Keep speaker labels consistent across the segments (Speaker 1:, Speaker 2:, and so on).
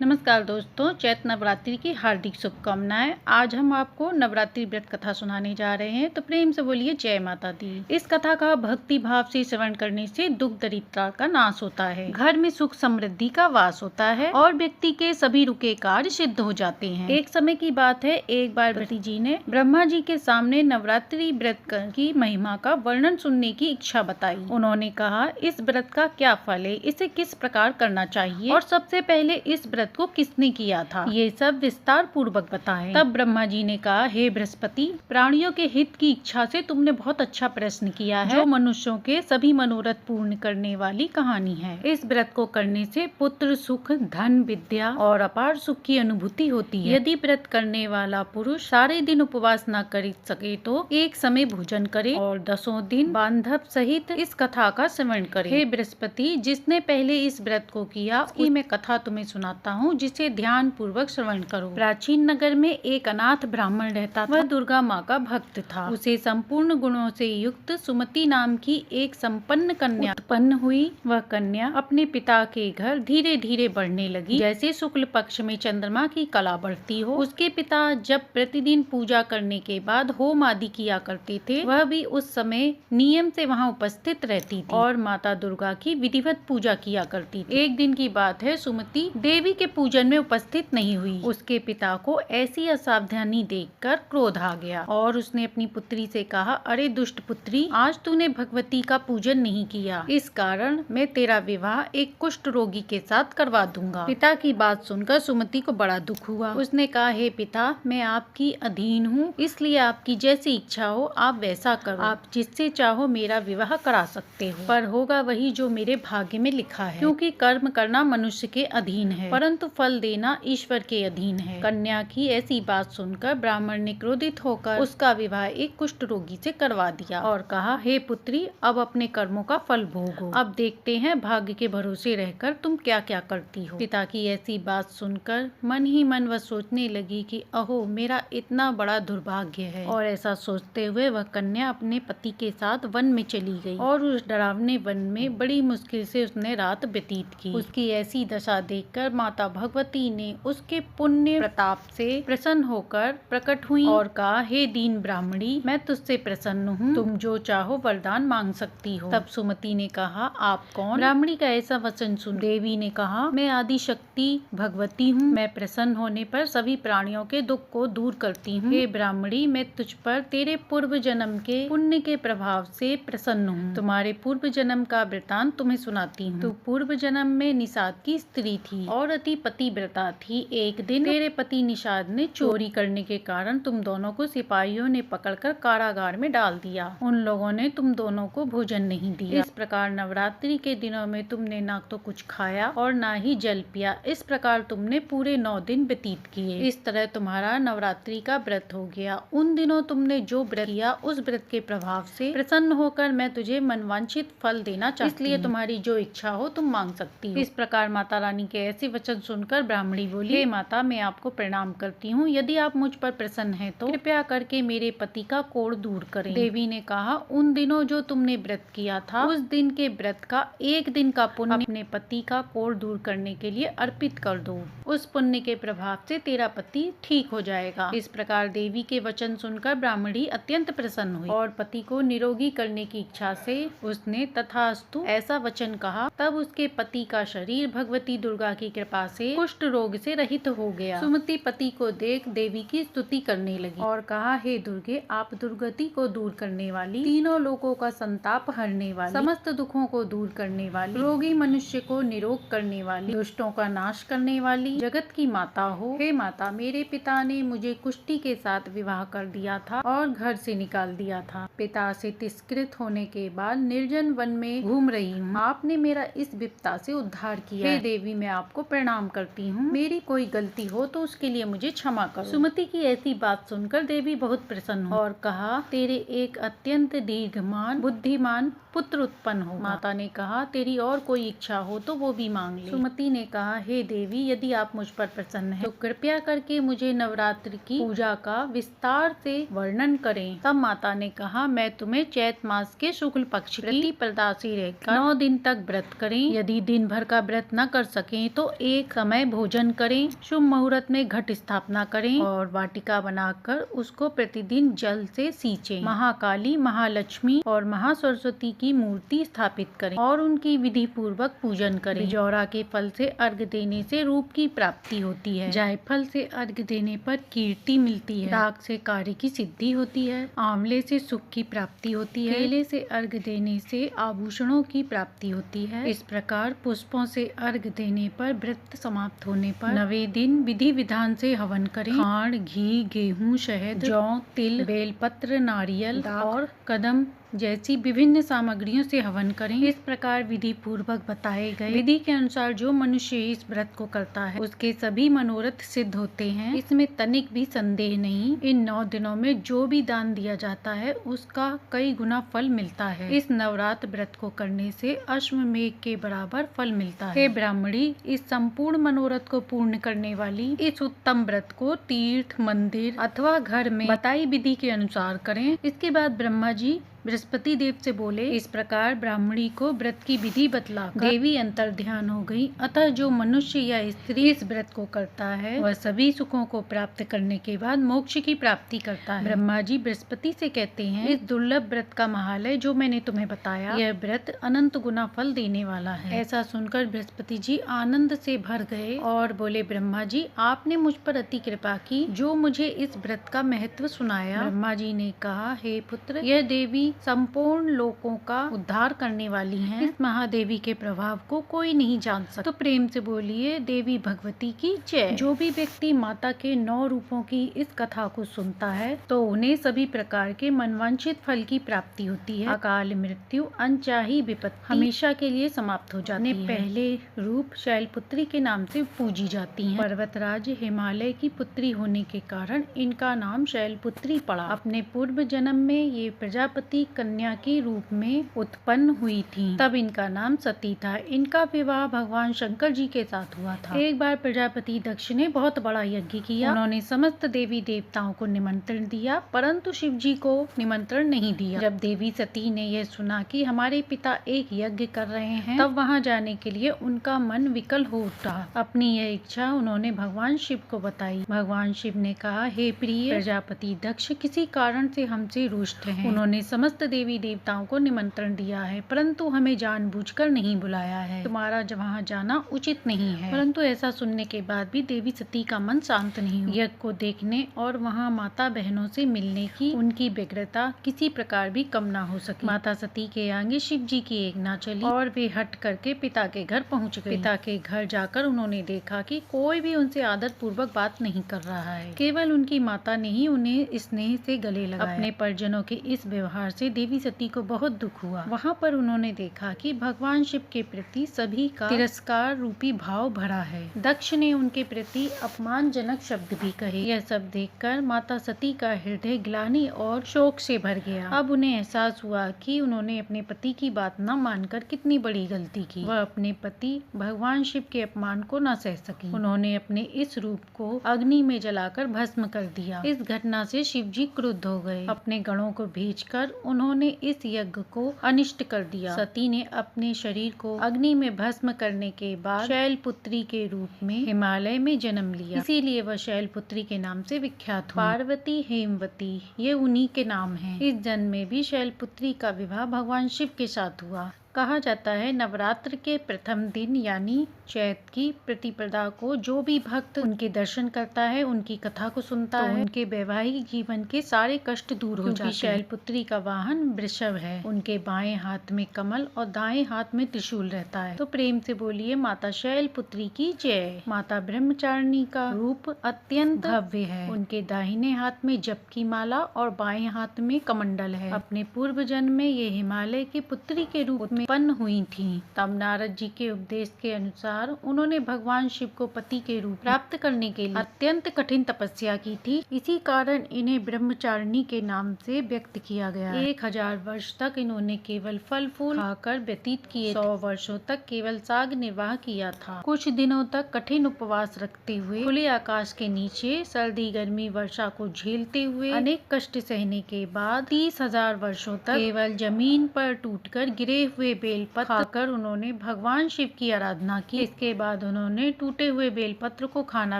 Speaker 1: नमस्कार दोस्तों, चैत्र नवरात्रि की हार्दिक शुभकामनाएं। आज हम आपको नवरात्रि व्रत कथा सुनाने जा रहे हैं, तो प्रेम से बोलिए जय माता दी। इस कथा का भक्ति भाव से श्रवण करने से दुख दरिद्रता का नाश होता है, घर में सुख समृद्धि का वास होता है और व्यक्ति के सभी रुके कार्य सिद्ध हो जाते हैं। एक समय की बात है, एक बार पति जी ने ब्रह्मा जी के सामने नवरात्रि व्रत की महिमा का वर्णन सुनने की इच्छा बताई। उन्होंने कहा, इस व्रत का क्या फल है, इसे किस प्रकार करना चाहिए और सबसे पहले इस व्रत को किसने किया था, ये सब विस्तार पूर्वक बताएं। तब ब्रह्मा जी ने कहा, हे बृहस्पति, प्राणियों के हित की इच्छा से तुमने बहुत अच्छा प्रश्न किया है, जो मनुष्यों के सभी मनोरथ पूर्ण करने वाली कहानी है। इस व्रत को करने से पुत्र सुख, धन, विद्या और अपार सुख की अनुभूति होती है। यदि व्रत करने वाला पुरुष सारे दिन उपवास न कर सके तो एक समय भोजन करे और 10 दिन बांधव सहित इस कथा का श्रवण करे। हे बृहस्पति, जिसने पहले इस व्रत को किया उसकी मैं कथा तुम्हें सुनाता हूँ, जिसे ध्यान पूर्वक श्रवण करो। प्राचीन नगर में एक अनाथ ब्राह्मण रहता था। वह दुर्गा माँ का भक्त था। उसे संपूर्ण गुणों से युक्त सुमति नाम की एक संपन्न कन्या उत्पन्न हुई। वह कन्या अपने पिता के घर धीरे धीरे बढ़ने लगी, जैसे शुक्ल पक्ष में चंद्रमा की कला बढ़ती हो। उसके पिता जब प्रतिदिन पूजा करने के बाद होम आदि किया करते थे, वह भी उस समय नियम से वहाँ उपस्थित रहती थी और माता दुर्गा की विधिवत पूजा किया करती थी। एक दिन की बात है, सुमति देवी के पूजन में उपस्थित नहीं हुई। उसके पिता को ऐसी असावधानी देखकर क्रोध आ गया और उसने अपनी पुत्री से कहा, अरे दुष्ट पुत्री, आज तूने भगवती का पूजन नहीं किया, इस कारण मैं तेरा विवाह एक कुष्ठ रोगी के साथ करवा दूंगा। पिता की बात सुनकर सुमति को बड़ा दुख हुआ। उसने कहा, हे पिता, मैं आपकी अधीन हूँ, इसलिए आपकी जैसी इच्छा हो आप वैसा करो। आप जिससे चाहो मेरा विवाह करा सकते हो, पर होगा वही जो मेरे भाग्य में लिखा है, क्योंकि कर्म करना मनुष्य के अधीन है, परंतु फल देना ईश्वर के अधीन है। कन्या की ऐसी बात सुनकर ब्राह्मण ने क्रोधित होकर उसका विवाह एक कुष्ठ रोगी से करवा दिया और कहा, हे पुत्री, अब अपने कर्मों का फल भोगो। अब देखते हैं भाग्य के भरोसे रहकर तुम क्या क्या करती हो। पिता की ऐसी बात सुनकर मन ही मन वह सोचने लगी कि अहो, मेरा इतना बड़ा दुर्भाग्य है। और ऐसा सोचते हुए वह कन्या अपने पति के साथ वन में चली गई और उस डरावने वन में बड़ी मुश्किल से उसने रात व्यतीत की। उसकी ऐसी दशा देखकर माता भगवती ने उसके पुण्य प्रताप से प्रसन्न होकर प्रकट हुई और कहा, हे दीन ब्राह्मणी, मैं तुझसे प्रसन्न हूँ, तुम जो चाहो वरदान मांग सकती हो। तब सुमति ने कहा, आप कौन? ब्राह्मणी का ऐसा वचन सुन देवी ने कहा, मैं आदि शक्ति भगवती हूँ, मैं प्रसन्न होने पर सभी प्राणियों के दुख को दूर करती हूँ। हे ब्राह्मणी, मैं तुझ पर तेरे पूर्व जन्म के पुण्य के प्रभाव से प्रसन्न हूँ। तुम्हारे पूर्व जन्म का वृतांत तुम्हें सुनाती हूँ। तू पूर्व जन्म में निषाद की स्त्री थी और अति पतिव्रता थी। एक दिन तेरे पति निषाद ने चोरी करने के कारण तुम दोनों को सिपाहियों ने पकड़कर कारागार में डाल दिया। उन लोगों ने तुम दोनों को भोजन नहीं दिया। इस प्रकार नवरात्रि के दिनों में तुमने ना तो कुछ खाया और ना ही जल पिया। इस प्रकार तुमने पूरे 9 दिन व्यतीत किए। इस तरह तुम्हारा नवरात्रि का व्रत हो गया। उन दिनों तुमने जो व्रत किया, उस व्रत के प्रभाव से प्रसन्न होकर मैं तुझे मनवांछित फल देना चाहती हूँ, इसलिए तुम्हारी जो इच्छा हो तुम मांग सकती हो। इस प्रकार माता रानी के ऐसे वचन सुनकर ब्राह्मणी बोली, हे माता, मैं आपको प्रणाम करती हूँ। यदि आप मुझ पर प्रसन्न हैं तो कृपया करके मेरे पति का कोढ़ दूर करें। देवी ने कहा, उन दिनों जो तुमने व्रत किया था, उस दिन के व्रत का एक दिन का पुण्य अपने पति का कोढ़ दूर करने के लिए अर्पित कर दो। उस पुण्य के प्रभाव से तेरा पति ठीक हो जाएगा। इस प्रकार देवी के वचन सुनकर ब्राह्मणी अत्यंत प्रसन्न हुई और पति को निरोगी करने की इच्छा से उसने तथास्तु ऐसा वचन कहा। तब उसके पति का शरीर भगवती दुर्गा की कृपा से कुष्ठ रोग से रहित हो गया। सुमति पति को देख देवी की स्तुति करने लगी और कहा, हे दुर्गे, आप दुर्गति को दूर करने वाली, तीनों लोगों का संताप हरने वाली, समस्त दुखों को दूर करने वाली, रोगी मनुष्य को निरोग करने वाली, दुष्टों का नाश करने वाली जगत की माता हो। हे माता, मेरे पिता ने मुझे कुष्ठी के साथ विवाह कर दिया था और घर से निकाल दिया था। पिता से तिरस्कृत होने के बाद निर्जन वन में घूम रही हूँ। आपने मेरा इस विपदा से उद्धार किया। हे देवी, मैं आपको प्रणाम करती हूँ। मेरी कोई गलती हो तो उसके लिए मुझे क्षमा करो। सुमति की ऐसी बात सुनकर देवी बहुत प्रसन्न हुई और कहा, तेरे एक अत्यंत दीर्घमान बुद्धिमान पुत्र उत्पन्न हो। माता ने कहा, तेरी और कोई इच्छा हो तो वो भी मांग ले। सुमति ने कहा, हे देवी, यदि आप मुझ पर प्रसन्न हैं तो कृपया करके मुझे नवरात्रि की पूजा का विस्तार से वर्णन करें। तब माता ने कहा, मैं तुम्हें चैत मास के शुक्ल पक्ष की प्रतिपदा से रहकर 9 दिन तक व्रत करें। यदि दिन भर का व्रत न कर सकें तो एक ठीक समय भोजन करें, शुभ मुहूर्त में घट स्थापना करें और वाटिका बनाकर उसको प्रतिदिन जल से सींचें। महाकाली, महालक्ष्मी और महासरस्वती की मूर्ति स्थापित करें और उनकी विधि पूर्वक पूजन करें। बिजौरा के फल से अर्घ देने से रूप की प्राप्ति होती है। जायफल से अर्घ देने पर कीर्ति मिलती है। दाग से कार्य की सिद्धि होती है। आंवले से सुख की प्राप्ति होती है। केले से अर्घ देने से आभूषणों की प्राप्ति होती है। इस प्रकार पुष्पों से अर्घ देने पर व्रत समाप्त होने पर 9वें दिन विधि विधान से हवन करें। खांड, घी, गेहूं, शहद, जौ, तिल, बेलपत्र, नारियल और कदम जैसी विभिन्न सामग्रियों से हवन करें। इस प्रकार विधि पूर्वक बताए गए विधि के अनुसार जो मनुष्य इस व्रत को करता है उसके सभी मनोरथ सिद्ध होते हैं। इसमें तनिक भी संदेह नहीं। इन 9 दिनों में जो भी दान दिया जाता है उसका कई गुना फल मिलता है। इस नवरात्र व्रत को करने से अश्वमेघ के बराबर फल मिलता है। हे ब्राह्मणी, इस संपूर्ण मनोरथ को पूर्ण करने वाली इस उत्तम व्रत को तीर्थ, मंदिर अथवा घर में बताई विधि के अनुसार करें। इसके बाद ब्रह्मा जी बृहस्पति देव से बोले, इस प्रकार ब्राह्मणी को व्रत की विधि बतलाकर देवी अंतर ध्यान हो गई। अतः जो मनुष्य या स्त्री इस व्रत को करता है वह सभी सुखों को प्राप्त करने के बाद मोक्ष की प्राप्ति करता है। ब्रह्मा जी बृहस्पति से कहते हैं, इस दुर्लभ व्रत का महालय जो मैंने तुम्हें बताया, यह व्रत अनंत गुना फल देने वाला है। ऐसा सुनकर बृहस्पति जी आनंद से भर गए और बोले, ब्रह्मा जी आपने मुझ पर अति कृपा की जो मुझे इस व्रत का महत्व सुनाया। ब्रह्मा जी ने कहा, हे पुत्र, यह देवी संपूर्ण लोकों का उद्धार करने वाली हैं। इस महादेवी के प्रभाव को कोई नहीं जान सकता। तो प्रेम से बोलिए देवी भगवती की जय। जो भी व्यक्ति माता के 9 रूपों की इस कथा को सुनता है तो उन्हें सभी प्रकार के मनवांछित फल की प्राप्ति होती है। अकाल मृत्यु, अनचाही विपत्ति हमेशा के लिए समाप्त हो जाती है। पहले रूप शैलपुत्री के नाम से पूजी जाती हैं। पर्वतराज हिमालय की पुत्री होने के कारण इनका नाम शैलपुत्री पड़ा। अपने पूर्व जन्म में ये प्रजापति कन्या के रूप में उत्पन्न हुई थी। तब इनका नाम सती था। इनका विवाह भगवान शंकर जी के साथ हुआ था। एक बार प्रजापति दक्ष ने बहुत बड़ा यज्ञ किया। उन्होंने समस्त देवी देवताओं को निमंत्रण दिया परंतु शिव जी को निमंत्रण नहीं दिया। जब देवी सती ने यह सुना कि हमारे पिता एक यज्ञ कर रहे हैं तब वहां जाने के लिए उनका मन विकल हो उठा। अपनी यह इच्छा उन्होंने भगवान शिव को बताई। भगवान शिव ने कहा, हे प्रिय, प्रजापति दक्ष किसी कारण से हमसे रुष्ट हैं। उन्होंने समस्त देवी देवताओं को निमंत्रण दिया है परंतु हमें जानबूझकर नहीं बुलाया है। तुम्हारा वहां जाना उचित नहीं है। परंतु ऐसा सुनने के बाद भी देवी सती का मन शांत नहीं हुआ। यज्ञ को देखने और वहां माता बहनों से मिलने की उनकी व्यग्रता किसी प्रकार भी कम ना हो सकी। माता सती के आगे शिव जी की एक ना चली और वे हट करके पिता के घर पहुँच गए। पिता के घर जाकर उन्होंने देखा कि कोई भी उनसे आदर पूर्वक बात नहीं कर रहा है। केवल उनकी माता ने ही उन्हें स्नेह से गले लगाया। अपने परिजनों के इस व्यवहार से देवी सती को बहुत दुख हुआ। वहाँ पर उन्होंने देखा कि भगवान शिव के प्रति सभी का तिरस्कार रूपी भाव भरा है। दक्ष ने उनके प्रति अपमानजनक शब्द भी कहे। यह सब देखकर माता सती का हृदय ग्लानि और शोक से भर गया। अब उन्हें एहसास हुआ कि उन्होंने अपने पति की बात न मानकर कितनी बड़ी गलती की। वह अपने पति भगवान शिव के अपमान को न सह सकी। उन्होंने अपने इस रूप को अग्नि में जलाकर भस्म कर दिया। इस घटना से शिव जी क्रुद्ध हो गए। अपने गणों को भेजकर उन्होंने इस यज्ञ को अनिष्ट कर दिया। सती ने अपने शरीर को अग्नि में भस्म करने के बाद शैलपुत्री के रूप में हिमालय में जन्म लिया। इसीलिए वह शैलपुत्री के नाम से विख्यात हुई। पार्वती, हेमवती ये उन्हीं के नाम हैं। इस जन्म में भी शैलपुत्री का विवाह भगवान शिव के साथ हुआ। कहा जाता है नवरात्र के प्रथम दिन यानी चैत की प्रतिपदा को जो भी भक्त उनके दर्शन करता है, उनकी कथा को सुनता है, उनके वैवाहिक जीवन के सारे कष्ट दूर हो जाते हैं। शैलपुत्री का वाहन वृषभ है। उनके बाएं हाथ में कमल और दाएं हाथ में त्रिशूल रहता है। तो प्रेम से बोलिए माता शैलपुत्री की जय। माता ब्रह्मचारिणी का रूप अत्यंत भव्य है। उनके दाहिने हाथ में जप की माला और बाएं हाथ में कमंडल है। अपने पूर्व जन्म में ये हिमालय की पुत्री के रूप में उत्पन्न हुई थी। तब नारद जी के उपदेश के अनुसार उन्होंने भगवान शिव को पति के रूप प्राप्त करने के लिए अत्यंत कठिन तपस्या की थी। इसी कारण इन्हें ब्रह्मचारिणी के नाम से व्यक्त किया गया। 1000 वर्ष तक इन्होंने केवल फल फूल खाकर व्यतीत किए। 100 वर्षों तक केवल साग निर्वाह किया था। कुछ दिनों तक कठिन उपवास रखते हुए खुले आकाश के नीचे सर्दी गर्मी वर्षा को झेलते हुए अनेक कष्ट सहने के बाद 30,000 वर्षों तक केवल जमीन पर टूटकर गिरे हुए बेलपत्र खाकर उन्होंने भगवान शिव की आराधना की। इसके बाद उन्होंने टूटे हुए बेलपत्र को खाना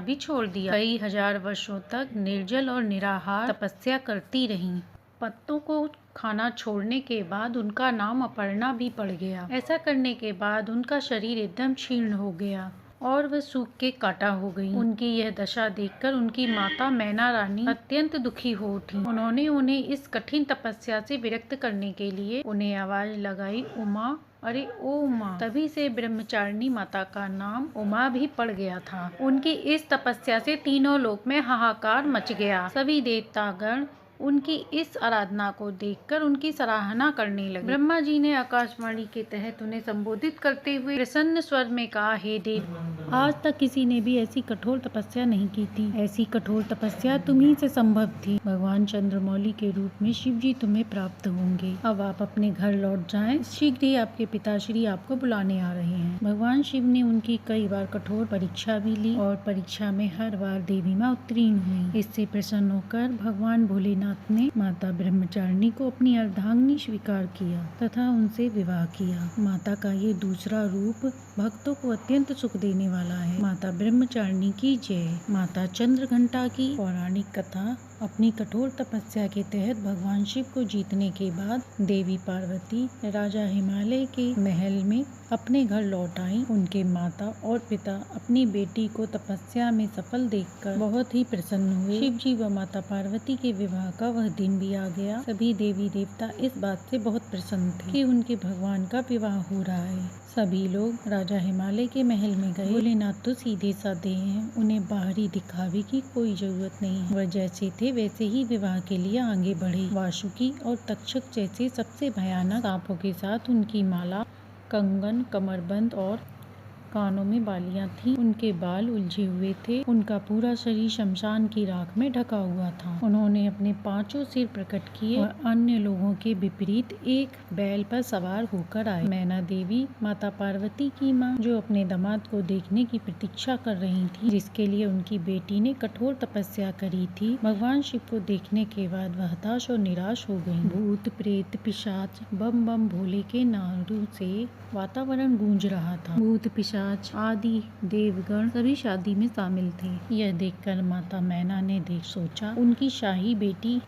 Speaker 1: भी छोड़ दिया। कई हजार वर्षों तक निर्जल और निराहार तपस्या करती रहीं। पत्तों को खाना छोड़ने के बाद उनका नाम अपर्णा भी पड़ गया। ऐसा करने के बाद उनका शरीर एकदम क्षीण हो गया और वह सूख के काटा हो गई। उनकी यह दशा देखकर उनकी माता मैना रानी अत्यंत दुखी हो उठी। उन्होंने उन्हें इस कठिन तपस्या से विरक्त करने के लिए उन्हें आवाज लगाई, उमा, अरे ओ उमा। तभी से ब्रह्मचारिणी माता का नाम उमा भी पड़ गया था। उनकी इस तपस्या से तीनों लोक में हाहाकार मच गया। सभी देवतागण उनकी इस आराधना को देखकर उनकी सराहना करने लगे। ब्रह्मा जी ने आकाशवाणी के तहत उन्हें संबोधित करते हुए प्रसन्न स्वर में कहा, हे देव, आज तक किसी ने भी ऐसी कठोर तपस्या नहीं की थी। ऐसी कठोर तपस्या तुम्ही से संभव थी। भगवान चंद्रमौली के रूप में शिव जी तुम्हें प्राप्त होंगे। अब आप अपने घर लौट जाएं। शीघ्र ही आपके पिताश्री आपको बुलाने आ रहे हैं। भगवान शिव ने उनकी कई बार कठोर परीक्षा भी ली और परीक्षा में हर बार देवी माँ उत्तीर्ण हुई। इससे प्रसन्न होकर भगवान भोलेनाथ ने माता ब्रह्मचारिणी को अपनी अर्धांगिनी स्वीकार किया तथा उनसे विवाह किया। माता का ये दूसरा रूप भक्तों को अत्यंत सुख देने वाला है। माता ब्रह्मचारिणी की जय। माता चंद्रघंटा की पौराणिक कथा। अपनी कठोर तपस्या के तहत भगवान शिव को जीतने के बाद देवी पार्वती राजा हिमालय के महल में अपने घर लौट आई। उनके माता और पिता अपनी बेटी को तपस्या में सफल देखकर बहुत ही प्रसन्न हुए। शिव जी व माता पार्वती के विवाह का वह दिन भी आ गया। सभी देवी देवता इस बात से बहुत प्रसन्न थे कि उनके भगवान का विवाह हो रहा है। सभी लोग राजा हिमालय के महल में गए। भोलेनाथ तो सीधे साधे हैं, उन्हें बाहरी दिखावे की कोई जरूरत नहीं है। वह जैसे थे वैसे ही विवाह के लिए आगे बढ़े। वासुकी और तक्षक जैसे सबसे भयानक सांपों के साथ उनकी माला, कंगन, कमरबंद और कानों में बालियां थीं। उनके बाल उलझे हुए थे। उनका पूरा शरीर शमशान की राख में ढका हुआ था। उन्होंने अपने 5 सिर प्रकट किए और अन्य लोगों के विपरीत एक बैल पर सवार होकर आए। मैना देवी माता पार्वती की माँ, जो अपने दामाद को देखने की प्रतीक्षा कर रही थी, जिसके लिए उनकी बेटी ने कठोर तपस्या करी थी, भगवान शिव को देखने के बाद वह हताश और निराश हो गयी। भूत, प्रेत, पिशाच बम बम भोले के नारों से वातावरण गूंज रहा था। भूत, पिशाच आदि देवगण सभी शादी में शामिल थे। यह देखकर माता मैना ने सोचा, उनकी शाही बेटी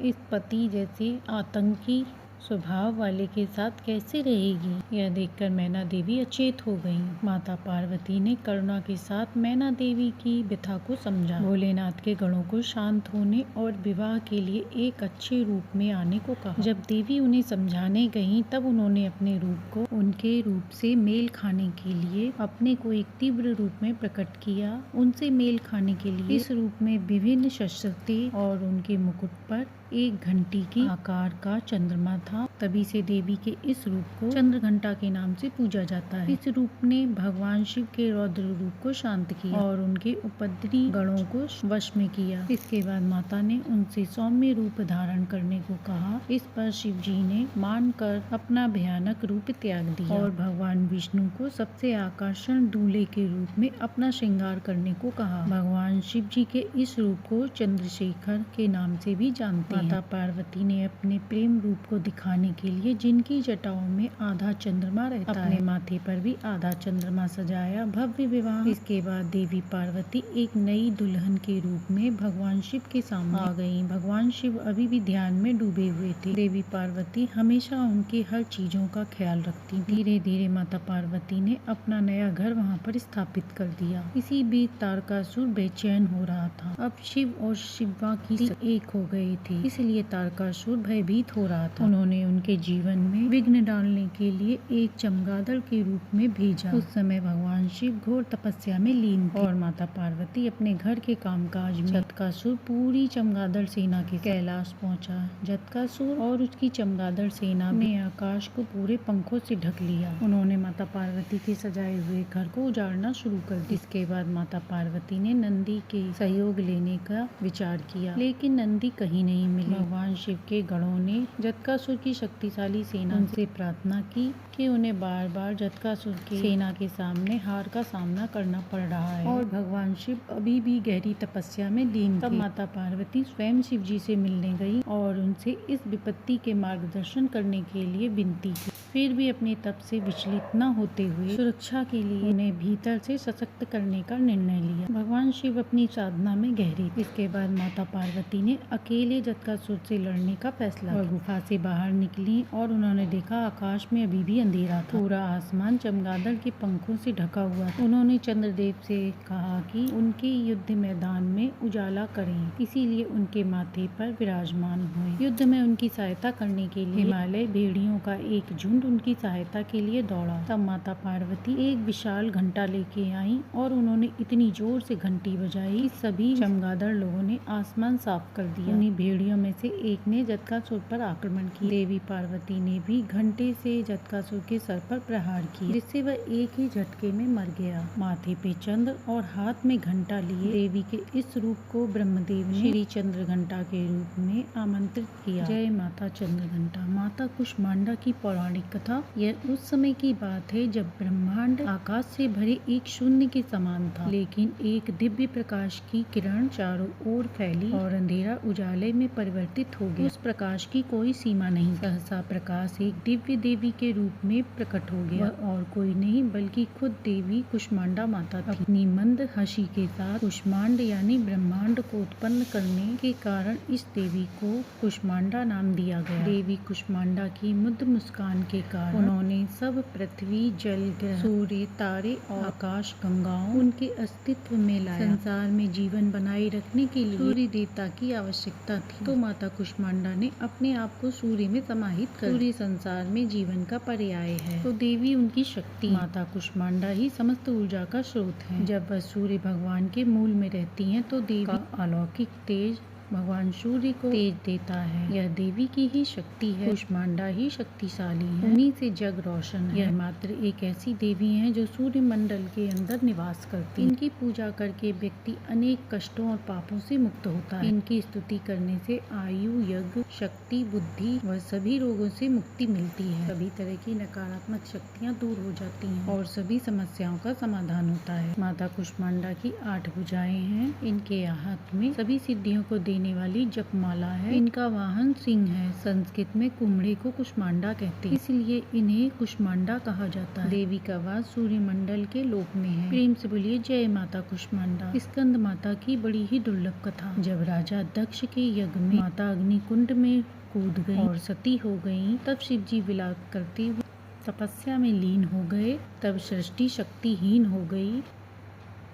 Speaker 1: इस पति जैसे आतंकी स्वभाव वाले के साथ कैसे रहेगी। यह देखकर मैना देवी अचेत हो गईं। माता पार्वती ने करुणा के साथ मैना देवी की व्यथा को समझा। भोलेनाथ के गणों को शांत होने और विवाह के लिए एक अच्छे रूप में आने को कहा। जब देवी उन्हें समझाने गईं, तब उन्होंने अपने रूप को उनके रूप से मेल खाने के लिए अपने को एक तीव्र रूप में प्रकट किया। उनसे मेल खाने के लिए इस रूप में विभिन्न शस्त्र थे और उनके मुकुट पर एक घंटी के आकार का चंद्रमा था। तभी से देवी के इस रूप को चंद्रघंटा के नाम से पूजा जाता है। इस रूप ने भगवान शिव के रौद्र रूप को शांत किया और उनके उपद्रवी गणों को वश में किया। इसके बाद माता ने उनसे सौम्य रूप धारण करने को कहा। इस पर शिव जी ने मानकर अपना भयानक रूप त्याग दिया और भगवान विष्णु को सबसे आकर्षण दूल्हे के रूप में अपना श्रृंगार करने को कहा। भगवान शिव जी के इस रूप को चंद्रशेखर के नाम से भी जानते हैं। माता पार्वती ने अपने प्रेम रूप को दिखाने के लिए जिनकी जटाओं में आधा चंद्रमा रहता है, अपने माथे पर भी आधा चंद्रमा सजाया। भव्य विवाह। इसके बाद देवी पार्वती एक नई दुल्हन के रूप में भगवान शिव के सामने आ गईं। भगवान शिव अभी भी ध्यान में डूबे हुए थे। देवी पार्वती हमेशा उनके हर चीजों का ख्याल रखती। धीरे धीरे माता पार्वती ने अपना नया घर वहाँ पर स्थापित कर दिया। इसी बीच तारकासुर बेचैन हो रहा था। अब शिव और शिवा की एक हो गए थे, इसलिए तारकासुर भयभीत हो रहा था। उन्होंने उनके जीवन में विघ्न डालने के लिए एक चमगादड़ के रूप में भेजा। उस समय भगवान शिव घोर तपस्या में लीन थे और माता पार्वती अपने घर के कामकाज में। जटकासुर पूरी चमगादड़ सेना के कैलाश पहुंचा। जटकासुर और उसकी चमगादड़ सेना ने आकाश को पूरे पंखों से ढक लिया। उन्होंने माता पार्वती के सजाए हुए घर को उजाड़ना शुरू कर दिया। इसके बाद माता पार्वती ने नंदी के सहयोग लेने का विचार किया, लेकिन नंदी कहीं नहीं मिले। भगवान शिव के गणों ने जटकासुर की शक्तिशाली सेना से प्रार्थना की कि उन्हें बार बार जटकासुर की सेना के सामने हार का सामना करना पड़ रहा है और भगवान शिव अभी भी गहरी तपस्या में लीन थे। तब माता पार्वती स्वयं शिव जी से मिलने गई और उनसे इस विपत्ति के मार्गदर्शन करने के लिए विनती की। फिर भी अपने तप से विचलित न होते हुए सुरक्षा के लिए उन्हें भीतर से सशक्त करने का निर्णय लिया। भगवान शिव अपनी साधना में गहरे थे। इसके बाद माता पार्वती ने अकेले जटासुर से लड़ने का फैसला किया। गुफा से बाहर निकली और उन्होंने देखा आकाश में अभी भी अंधेरा था। पूरा आसमान चमगादड़ के पंखों से ढका हुआ था। उन्होंने चंद्रदेव से कहा कि उनके युद्ध मैदान में उजाला करें, इसीलिए उनके माथे पर विराजमान हुए। युद्ध में उनकी सहायता करने के लिए हिमालय भेड़ियों का एक झुंड उनकी सहायता के लिए दौड़ा। तब माता पार्वती एक विशाल घंटा लेके आई और उन्होंने इतनी जोर से घंटी बजाई कि सभी चमगादड़ लोगों ने आसमान साफ कर दिया। उन्हीं भेड़ियों में से एक ने जटासुर पर आक्रमण किया। देवी पार्वती ने भी घंटे से जटासुर के सर पर प्रहार किया, जिससे वह एक ही झटके में मर गया। माथे पे चंद्र और हाथ में घंटा लिए देवी के इस रूप को ब्रह्मदेव ने श्री चंद्र घंटा के रूप में आमंत्रित किया। जय माता चंद्र घंटा। माता कुष्मांडा की पौराणिक कथा। यह उस समय की बात है जब ब्रह्मांड आकाश से भरे एक शून्य के समान था, लेकिन एक दिव्य प्रकाश की किरण चारों ओर फैली और अंधेरा उजाले में परिवर्तित हो गया। उस प्रकाश की कोई सीमा नहीं। सहसा प्रकाश एक दिव्य देवी के रूप में प्रकट हो गया। वह और कोई नहीं बल्कि खुद देवी कुष्मांडा माता थी। अपनी मंद हंसी के साथ कुष्मांड यानी ब्रह्मांड को उत्पन्न करने के कारण इस देवी को कुष्मांडा नाम दिया गया। देवी कुष्मांडा की मुग्ध मुस्कान के कारण उन्होंने सब पृथ्वी, जल, ग्रह, सूर्य, तारे और आकाश गंगाओं उनके अस्तित्व में लाया। संसार में जीवन बनाए रखने के लिए सूर्य देवता की आवश्यकता थी, तो माता कुष्मांडा ने अपने आप को सूर्य में समाहित कर। सूर्य संसार में जीवन का पर्याय है, तो देवी उनकी शक्ति। माता कुष्मांडा ही समस्त ऊर्जा का स्रोत है। जब वह सूर्य भगवान के मूल में रहती हैं, तो देवी का अलौकिक तेज भगवान सूर्य को तेज देता है। यह देवी की ही शक्ति है। कुष्मांडा ही शक्तिशाली है, उन्हीं से जग रोशन है। यह मात्र एक ऐसी देवी है जो सूर्य मंडल के अंदर निवास करती है। इनकी पूजा करके व्यक्ति अनेक कष्टों और पापों से मुक्त होता है। इनकी स्तुति करने से आयु, यज्ञ, शक्ति, बुद्धि व सभी रोगों से मुक्ति मिलती है। सभी तरह की नकारात्मक शक्तियाँ दूर हो जाती हैं और सभी समस्याओं का समाधान होता है। माता कुष्मांडा की 8 भुजाएं हैं। इनके हाथ में सभी सिद्धियों को देने वाली जपमाला है। इनका वाहन सिंह है। संस्कृत में कुम्हड़े को कुष्मांडा कहते हैं, इसलिए इन्हें कुष्मांडा कहा जाता है। देवी का वास सूर्य मंडल के लोक में है। प्रेम से बोलिए जय माता कुष्मांडा। स्कंद माता की बड़ी ही दुर्लभ कथा। जब राजा दक्ष के यज्ञ में माता अग्नि कुंड में कूद गई और सती हो गयी, तब शिव जी विलाप करते हुए तपस्या में लीन हो गए। तब सृष्टि शक्तिहीन हो गई।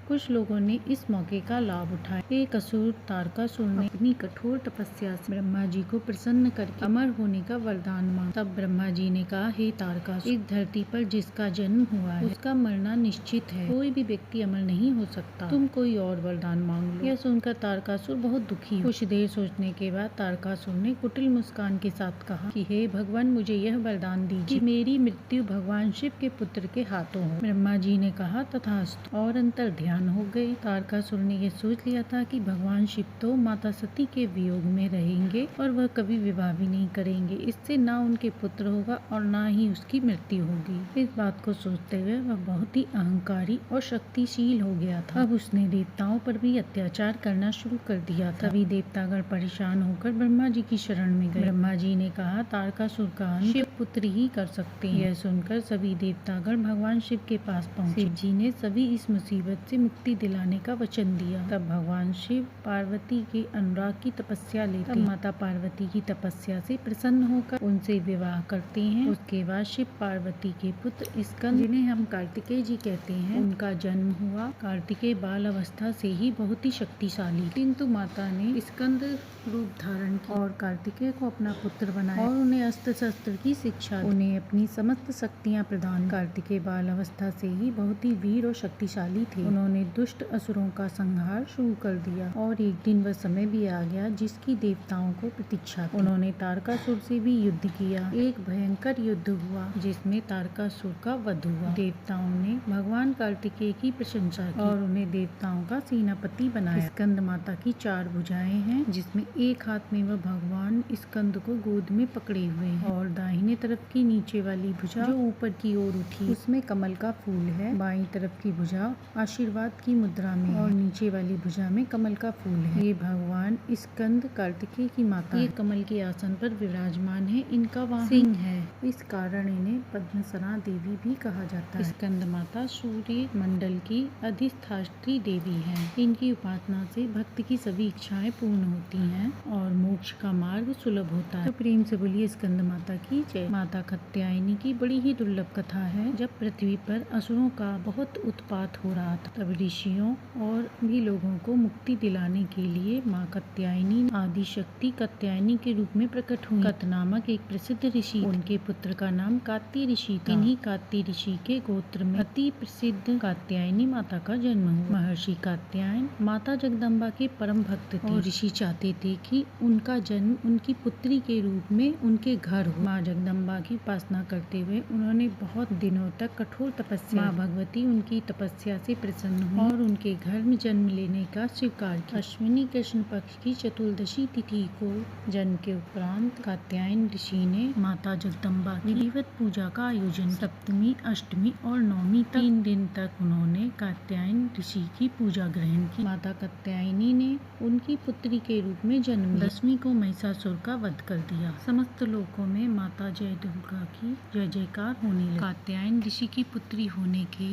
Speaker 1: कुछ लोगों ने इस मौके का लाभ उठाया। एक असुर तारकासुर ने अपनी कठोर तपस्या से ब्रह्मा जी को प्रसन्न करके अमर होने का वरदान मांगा। तब ब्रह्मा जी ने कहा, हे तारकासुर, इस धरती पर जिसका जन्म हुआ है उसका मरना निश्चित है। कोई भी व्यक्ति अमर नहीं हो सकता। तुम कोई और वरदान मांग लो। यह सुनकर तारकासुर बहुत दुखी हुआ। कुछ देर सोचने के बाद तारकासुर ने कुटिल मुस्कान के साथ कहा कि हे भगवान, मुझे यह वरदान दीजिए कि मेरी मृत्यु भगवान शिव के पुत्र के हाथों हो। ब्रह्मा जी ने कहा, तथास्तु, और अंतर ध्यान हो गई। तारकासुर ने यह सोच लिया था कि भगवान शिव तो माता सती के वियोग में रहेंगे और वह कभी विवाह भी नहीं करेंगे। इससे ना उनके पुत्र होगा और ना ही उसकी मृत्यु होगी। इस बात को सोचते हुए वह बहुत ही अहंकारी और शक्तिशील हो गया था। अब उसने देवताओं पर भी अत्याचार करना शुरू कर दिया था। सभी देवतागण परेशान होकर ब्रह्मा जी की शरण में गए। ब्रह्मा जी ने कहा, तारकासुर का अंत शिव पुत्र ही कर सकते हैं। यह सुनकर सभी देवतागण भगवान शिव के पास पहुँचे। शिव जी ने सभी इस मुसीबत से मुक्ति दिलाने का वचन दिया। तब भगवान शिव पार्वती के अनुराग की तपस्या लेते हैं। माता पार्वती की तपस्या से प्रसन्न होकर उनसे विवाह करते हैं। उसके बाद शिव पार्वती के पुत्र स्कंद, जिन्हें हम कार्तिकेय जी कहते हैं, उनका जन्म हुआ। कार्तिकेय बाल अवस्था से ही बहुत ही शक्तिशाली, किंतु माता ने स्कंद रूप धारण किया और कार्तिकेय को अपना पुत्र बनाया और उन्हें अस्त्र शस्त्र की शिक्षा दी। उन्हें अपनी समस्त शक्तियाँ प्रदान। कार्तिकेय बाल अवस्था से ही बहुत ही वीर और शक्तिशाली थे। उन्होंने दुष्ट असुरों का संहार शुरू कर दिया और एक दिन वह समय भी आ गया जिसकी देवताओं को प्रतीक्षा थी। उन्होंने तारकासुर से भी युद्ध किया। एक भयंकर युद्ध हुआ जिसमें तारकासुर का वध हुआ। देवताओं ने भगवान कार्तिकेय की प्रशंसा की और उन्हें देवताओं का सेनापति बनाया। स्कंद माता की 4 भुजाएं हैं, जिसमें एक हाथ में वह भगवान स्कंद को गोद में पकड़े हुए हैं और दाहिने तरफ की नीचे वाली भुजा जो ऊपर की ओर उठी उसमें कमल का फूल है। बाईं तरफ की भुजा आशीर्वाद आशीर्वाद की मुद्रा में और नीचे वाली भुजा में कमल का फूल है। ये भगवान स्कंद कार्तिकेय की माता ये कमल के आसन पर विराजमान है। इनका वाहन सिंह है, इस कारण इन्हें पद्मसरा देवी भी कहा जाता है। स्कंद माता सूर्य मंडल की अधिष्ठात्री देवी है। इनकी उपासना से भक्त की सभी इच्छाएं पूर्ण होती हैं और मोक्ष का मार्ग सुलभ होता है। तो प्रेम से बोलिए स्कंद माता की जय। माता कात्यायनी की बड़ी ही दुर्लभ कथा है। जब पृथ्वी पर असुरों का बहुत उत्पात हो रहा था, तब ऋषियों और भी लोगों को मुक्ति दिलाने के लिए माँ कात्यायनी आदि शक्ति कात्यायनी के रूप में प्रकट हुई। कत नामक एक प्रसिद्ध ऋषि, उनके पुत्र का नाम कात्य ऋषि था। इन्हीं कात्य ऋषि के गोत्र में अति प्रसिद्ध कात्यायनी माता का जन्म हुआ। महर्षि कात्यायन माता जगदम्बा के परम भक्त थे और ऋषि चाहते थे कि उनका जन्म उनकी पुत्री के रूप में उनके घर हो। माँ जगदम्बा की उपासना करते हुए उन्होंने बहुत दिनों तक कठोर तपस्या। माँ भगवती उनकी तपस्या से प्रसन्न हुई और उनके घर में जन्म लेने का स्वीकार किया। अश्विनी कृष्ण पक्ष की चतुर्दशी तिथि को जन्म के उपरांत कात्यायन ऋषि ने माता जगदम्बा की विधिवत पूजा का आयोजन। सप्तमी, अष्टमी और नवमी तक 3 दिन तक उन्होंने कात्यायन ऋषि की पूजा ग्रहण की। माता कात्यायनी ने उनकी पुत्री के रूप में जन्म लिया। 10वीं को महिषासुर का वध कर दिया। समस्त लोकों में माता जय दुर्गा की जय जयकार होने लगी। कात्यायन ऋषि की पुत्री होने के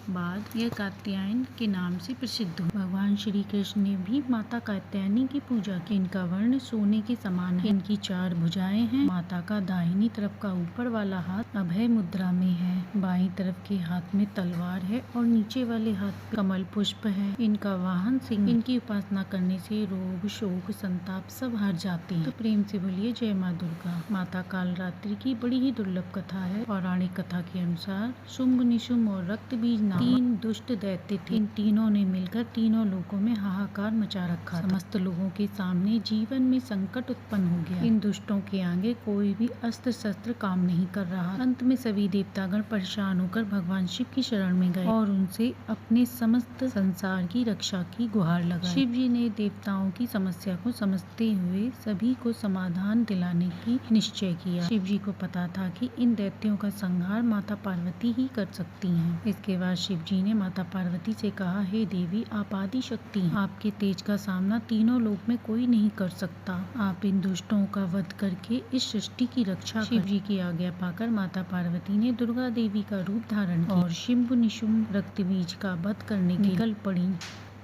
Speaker 1: बाद यह कात्यायन के नाम से प्रसिद्ध हुई। भगवान श्री कृष्ण ने भी माता कात्यायनी की पूजा की। इनका वर्ण सोने के समान है। इनकी 4 भुजाएं हैं। माता का दाहिनी तरफ का ऊपर वाला हाथ अभय मुद्रा में है। बाईं तरफ के हाथ में तलवार है और नीचे वाले हाथ पे कमल पुष्प है। इनका वाहन सिंह। इनकी उपासना करने से रोग, शोक, संताप सब हट जाते हैं। तो प्रेम से बोलिए जय माँ दुर्गा। माता कालरात्रि की बड़ी ही दुर्लभ कथा है। पौराणिक कथा के अनुसार शुंभ, निशुंभ और रक्त बीज 3 दुष्ट दैत्य थे। इन तीनों ने मिलकर तीनों लोकों में हाहाकार मचा रखा था। समस्त लोगों के सामने जीवन में संकट उत्पन्न हो गया। इन दुष्टों के आगे कोई भी अस्त्र शस्त्र काम नहीं कर रहा। अंत में सभी देवतागण परेशान होकर भगवान शिव की शरण में गए और उनसे अपने समस्त संसार की रक्षा की गुहार लगाई। शिव जी ने देवताओं की समस्या को समझते हुए सभी को समाधान दिलाने की निश्चय किया। शिव जी को पता था कि इन दैत्यों का संहार माता पार्वती ही कर सकती हैं। इसके बाद शिव जी ने माता पार्वती से कहा, हे देवी, आप आदि शक्ति हैं। आपके तेज का सामना तीनों लोक में कोई नहीं कर सकता। आप इन दुष्टों का वध करके इस सृष्टि की रक्षा करें। शिव जी की आज्ञा पाकर माता पार्वती ने दुर्गा देवी का रूप धारण किया और शुंभ निशुंभ रक्त बीज का वध करने के निकल पड़ी।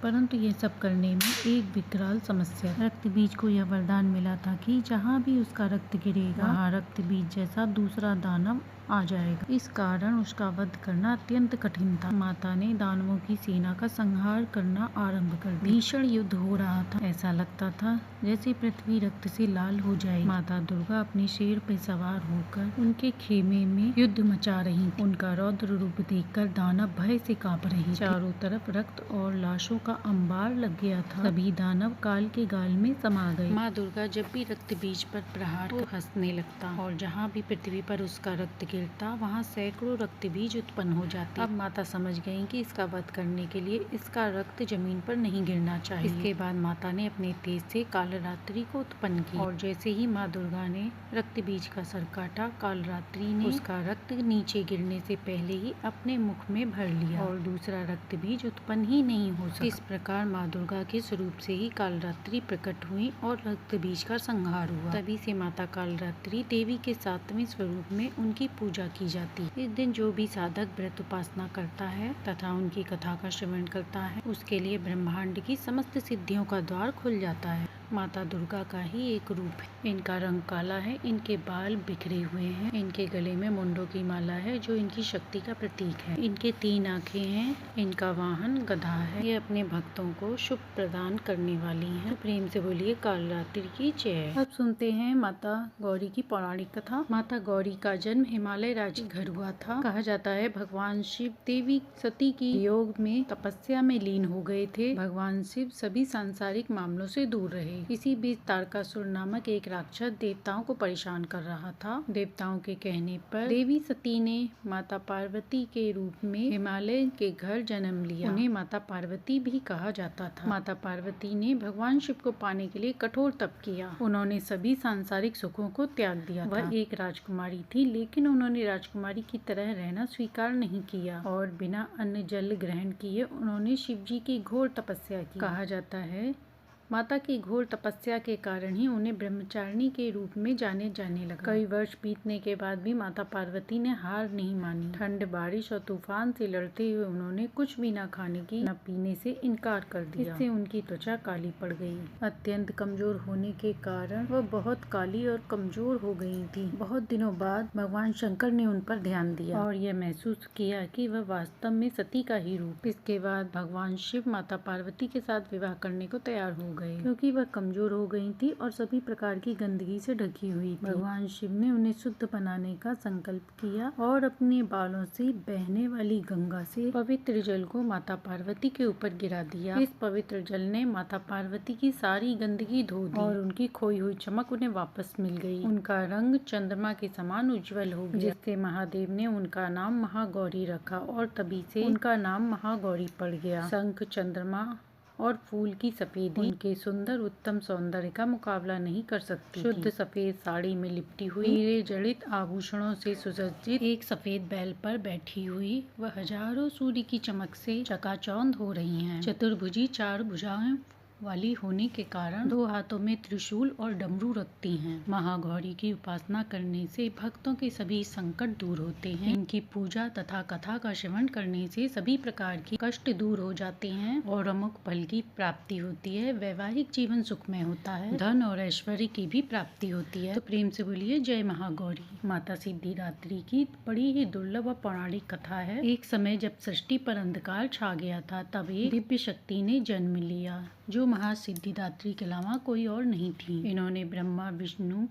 Speaker 1: परंतु यह सब करने में एक विकराल समस्या। रक्त बीज को यह वरदान मिला था कि जहाँ भी उसका रक्त गिरेगा, वहाँ रक्त बीज जैसा दूसरा दानव आ जाएगा। इस कारण उसका वध करना अत्यंत कठिन था। माता ने दानवों की सेना का संहार करना आरंभ कर दिया। भीषण युद्ध हो रहा था। ऐसा लगता था जैसे पृथ्वी रक्त से लाल हो जाएगी। माता दुर्गा अपने शेर पे सवार होकर उनके खेमे में युद्ध मचा रही थी। उनका रौद्र रूप देखकर दानव भय से कांप रहे थे। चारों तरफ रक्त और लाशों का अंबार लग गया था। सभी दानव काल के गाल में समा गए। माँ दुर्गा जब भी रक्त बीज पर प्रहार तो हंसने लगता और जहाँ भी पृथ्वी पर उसका रक्त गिरता वहाँ सैकड़ों रक्त बीज उत्पन्न हो जाते। अब माता समझ गयी कि इसका वध करने के लिए इसका रक्त जमीन पर नहीं गिरना चाहिए। इसके बाद माता ने अपने तेज से कालरात्रि को उत्पन्न किया और जैसे ही माँ दुर्गा ने रक्त बीज का सर काटा, कालरात्रि ने उसका रक्त नीचे गिरने से पहले ही अपने मुख में भर लिया और दूसरा रक्त बीज उत्पन्न ही नहीं हो सका। इस प्रकार माँ दुर्गा के स्वरूप से ही कालरात्रि प्रकट हुई और रक्त बीज का संहार हुआ। तभी से माता कालरात्रि देवी के 7वें स्वरूप में उनकी पूजा की जाती है। इस दिन जो भी साधक व्रत उपासना करता है तथा उनकी कथा का श्रवण करता है, उसके लिए ब्रह्मांड की समस्त सिद्धियों का द्वार खुल जाता है। माता दुर्गा का ही एक रूप है। इनका रंग काला है, इनके बाल बिखरे हुए हैं, इनके गले में मुंडों की माला है जो इनकी शक्ति का प्रतीक है। इनके 3 आँखें हैं, इनका वाहन गधा है। ये अपने भक्तों को शुभ प्रदान करने वाली हैं। प्रेम से बोलिए कालरात्रि की जय। अब सुनते हैं माता गौरी की पौराणिक कथा। माता गौरी का जन्म हिमालय राज्य घर हुआ था। कहा जाता है भगवान शिव देवी सती की योग में तपस्या में लीन हो गए थे। भगवान शिव सभी सांसारिक मामलों से दूर रहे। इसी बीच तारकासुर नामक एक राक्षस देवताओं को परेशान कर रहा था। देवताओं के कहने पर देवी सती ने माता पार्वती के रूप में हिमालय के घर जन्म लिया। उन्हें माता पार्वती भी कहा जाता था। माता पार्वती ने भगवान शिव को पाने के लिए कठोर तप किया। उन्होंने सभी सांसारिक सुखों को त्याग दिया था। वह एक राजकुमारी थी, लेकिन उन्होंने राजकुमारी की तरह रहना स्वीकार नहीं किया और बिना अन्न जल ग्रहण किए उन्होंने शिव जी की घोर तपस्या की। कहा जाता है माता की घोर तपस्या के कारण ही उन्हें ब्रह्मचारिणी के रूप में जाने लगा। कई वर्ष बीतने के बाद भी माता पार्वती ने हार नहीं मानी। ठंड, बारिश और तूफान से लड़ते हुए उन्होंने कुछ भी न खाने की न पीने से इनकार कर दिया। इससे उनकी त्वचा काली पड़ गई। अत्यंत कमजोर होने के कारण वह बहुत काली और कमजोर हो गई थी। बहुत दिनों बाद भगवान शंकर ने उन पर ध्यान दिया और यह महसूस किया कि वह वास्तव में सती का ही रूप। इसके बाद भगवान शिव माता पार्वती के साथ विवाह करने को तैयार हो गए, क्योंकि वह कमजोर हो गई थी और सभी प्रकार की गंदगी से ढकी हुई थी। भगवान शिव ने उन्हें शुद्ध बनाने का संकल्प किया और अपने बालों से बहने वाली गंगा से पवित्र जल को माता पार्वती के ऊपर गिरा दिया। इस पवित्र जल ने माता पार्वती की सारी गंदगी धो दी और उनकी खोई हुई चमक उन्हें वापस मिल गई। उनका रंग चंद्रमा के समान उज्जवल हो गया, जिससे महादेव ने उनका नाम महागौरी रखा और तभी से उनका नाम महागौरी पड़ गया। शंख, चंद्रमा और फूल की सफेदी उनके सुंदर उत्तम सौंदर्य का मुकाबला नहीं कर सकती। शुद्ध सफेद साड़ी में लिपटी हुई, हीरे जड़ित आभूषणों से सुसज्जित एक सफेद बैल पर बैठी हुई वह हजारों सूर्य की चमक से चकाचौंध हो रही हैं। चतुर्भुजी, चार भुजाएं वाली होने के कारण दो हाथों में त्रिशूल और डमरू रखती हैं। महागौरी की उपासना करने से भक्तों के सभी संकट दूर होते हैं। इनकी पूजा तथा कथा का श्रवण करने से सभी प्रकार के कष्ट दूर हो जाते हैं और अमुक फल की प्राप्ति होती है। वैवाहिक जीवन सुखमय होता है, धन और ऐश्वर्य की भी प्राप्ति होती है। तो प्रेम से बोलिए जय महागौरी। माता सिद्धिदात्री की बड़ी ही दुर्लभ और पौराणिक कथा है। एक समय जब सृष्टि पर अंधकार छा गया था, तब एक दिव्य शक्ति ने जन्म लिया, जो महासिद्धिदात्री के अलावा कोई और नहीं थी। इन्होंने ब्रह्मा, विष्णु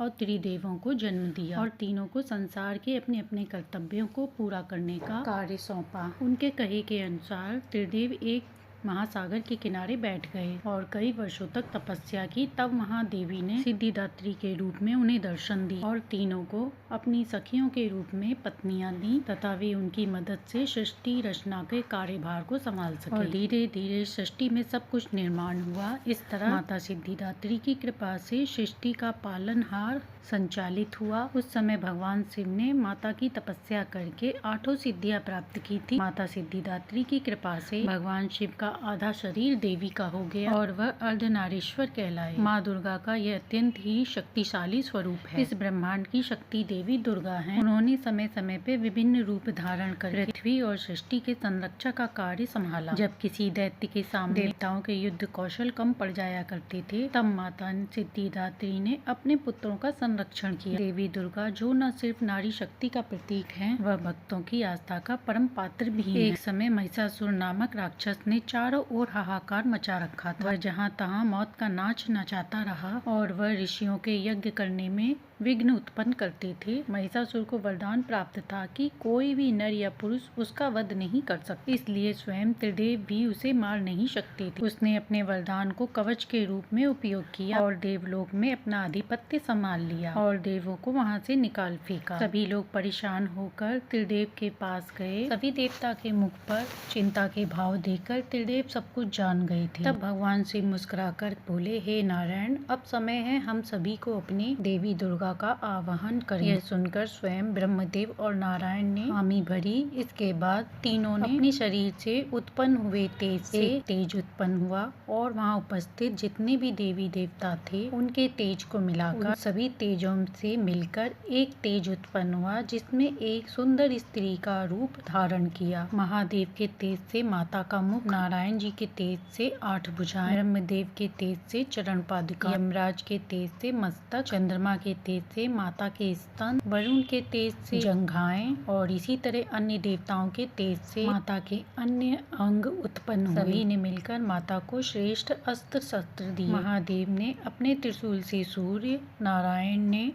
Speaker 1: और त्रिदेवों को जन्म दिया और तीनों को संसार के अपने अपने कर्तव्यों को पूरा करने का कार्य सौंपा। उनके कहे के अनुसार त्रिदेव एक महासागर के किनारे बैठ गए और कई वर्षों तक तपस्या की। तब महादेवी ने सिद्धिदात्री के रूप में उन्हें दर्शन दी और तीनों को अपनी सखियों के रूप में पत्नियां दी तथा वे उनकी मदद से सृष्टि रचना के कार्यभार को संभाल सके। और धीरे धीरे सृष्टि में सब कुछ निर्माण हुआ। इस तरह माता सिद्धिदात्री की कृपा से सृष्टि का पालनहार संचालित हुआ। उस समय भगवान शिव ने माता की तपस्या करके 8 सिद्धियां प्राप्त की थी। माता सिद्धिदात्री की कृपा से भगवान शिव का आधा शरीर देवी का हो गया और वह अर्धनारीश्वर कहलाए। माँ दुर्गा का यह अत्यंत ही शक्तिशाली स्वरूप है। इस ब्रह्मांड की शक्ति देवी दुर्गा हैं। उन्होंने समय समय पे विभिन्न रूप धारण कर पृथ्वी और सृष्टि के संरक्षण का कार्य संभाला। जब किसी दैत्य के सामने देवताओं के युद्ध कौशल कम पड़ जाया करते थे, तब माता सिद्धिदात्री ने अपने पुत्रों का संरक्षण किया। देवी दुर्गा जो न सिर्फ नारी शक्ति का प्रतीक है, वह भक्तों की आस्था का परम पात्र भी है। एक समय महिषासुर नामक राक्षस ने चारों ओर हाहाकार मचा रखा था। वह जहाँ तहाँ मौत का नाच नचाता रहा और वह ऋषियों के यज्ञ करने में विघ्न उत्पन्न करते थे। महिषासुर को वरदान प्राप्त था कि कोई भी नर या पुरुष उसका वध नहीं कर सकता, इसलिए स्वयं त्रिदेव भी उसे मार नहीं सकते थे। उसने अपने वरदान को कवच के रूप में उपयोग किया और देवलोक में अपना आधिपत्य संभाल लिया और देवों को वहाँ से निकाल फेंका। सभी लोग परेशान होकर त्रिदेव के पास गए। सभी देवता के मुख पर चिंता के भाव देखकर त्रिदेव सब कुछ जान गए थे। तब भगवान शिव मुस्कुराकर बोले, हे नारायण, अब समय है हम सभी को अपनी देवी दुर्गा का आवाहन करें। यह सुनकर स्वयं ब्रह्मदेव और नारायण ने हामी भरी। इसके बाद तीनों ने अपने शरीर से उत्पन्न हुए तेज से तेज उत्पन्न हुआ और वहाँ उपस्थित जितने भी देवी देवता थे उनके तेज को मिलाकर सभी तेजों से मिलकर एक तेज उत्पन्न हुआ, जिसमें एक सुंदर स्त्री का रूप धारण किया। महादेव के तेज से माता का मुख, नारायण जी के तेज से 8 भुजाएं, ब्रह्मदेव के तेज से चरण पादुका, यमराज के तेज से मस्तक, चंद्रमा के तेज से माता के स्तन, वरुण के तेज से जंघाएं और इसी तरह अन्य देवताओं के तेज से माता के अन्य अंग उत्पन्न हुए। सभी ने मिलकर माता को श्रेष्ठ अस्त्र शस्त्र दिए। महादेव ने अपने त्रिशूल से सूर्य, नारायण ने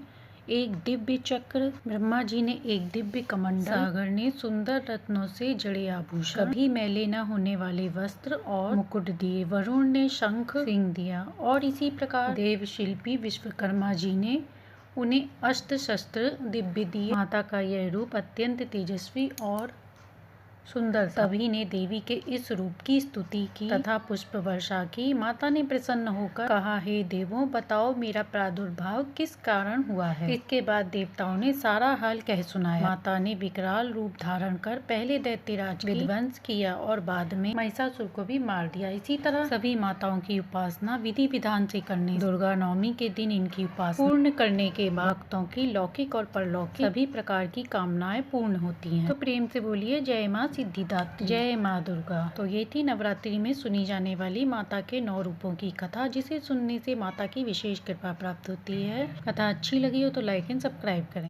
Speaker 1: एक दिव्य चक्र, ब्रह्मा जी ने एक दिव्य कमंडल, सागर ने सुंदर रत्नों से जड़े आभूषण, कभी मैले न होने वाले वस्त्र और मुकुट दिए, वरुण ने शंख सिंह दिया और इसी प्रकार देव शिल्पी विश्वकर्मा जी ने उन्हें अस्त्र शस्त्र दिव्य दिए। माता का यह रूप अत्यंत तेजस्वी और सुंदर, सभी ने देवी के इस रूप की स्तुति की तथा पुष्प वर्षा की। माता ने प्रसन्न होकर कहा, हे देवों, बताओ मेरा प्रादुर्भाव किस कारण हुआ है। इसके बाद देवताओं ने सारा हाल कह सुनाया। माता ने विकराल रूप धारण कर पहले दैत्यराज विध्वंस किया और बाद में महिषासुर को भी मार दिया। इसी तरह सभी माताओं की उपासना विधि विधान से करने, दुर्गा नवमी के दिन इनकी उपासना पूर्ण करने के बाद भक्तों की लौकिक और परलौकिक सभी प्रकार की कामनाएं पूर्ण होती हैं। तो प्रेम से बोलिए जय माँ सिद्धिदात्री, जय माँ दुर्गा। तो ये थी नवरात्रि में सुनी जाने वाली माता के 9 रूपों की कथा, जिसे सुनने से माता की विशेष कृपा प्राप्त होती है। कथा अच्छी लगी हो तो लाइक एंड सब्सक्राइब करें।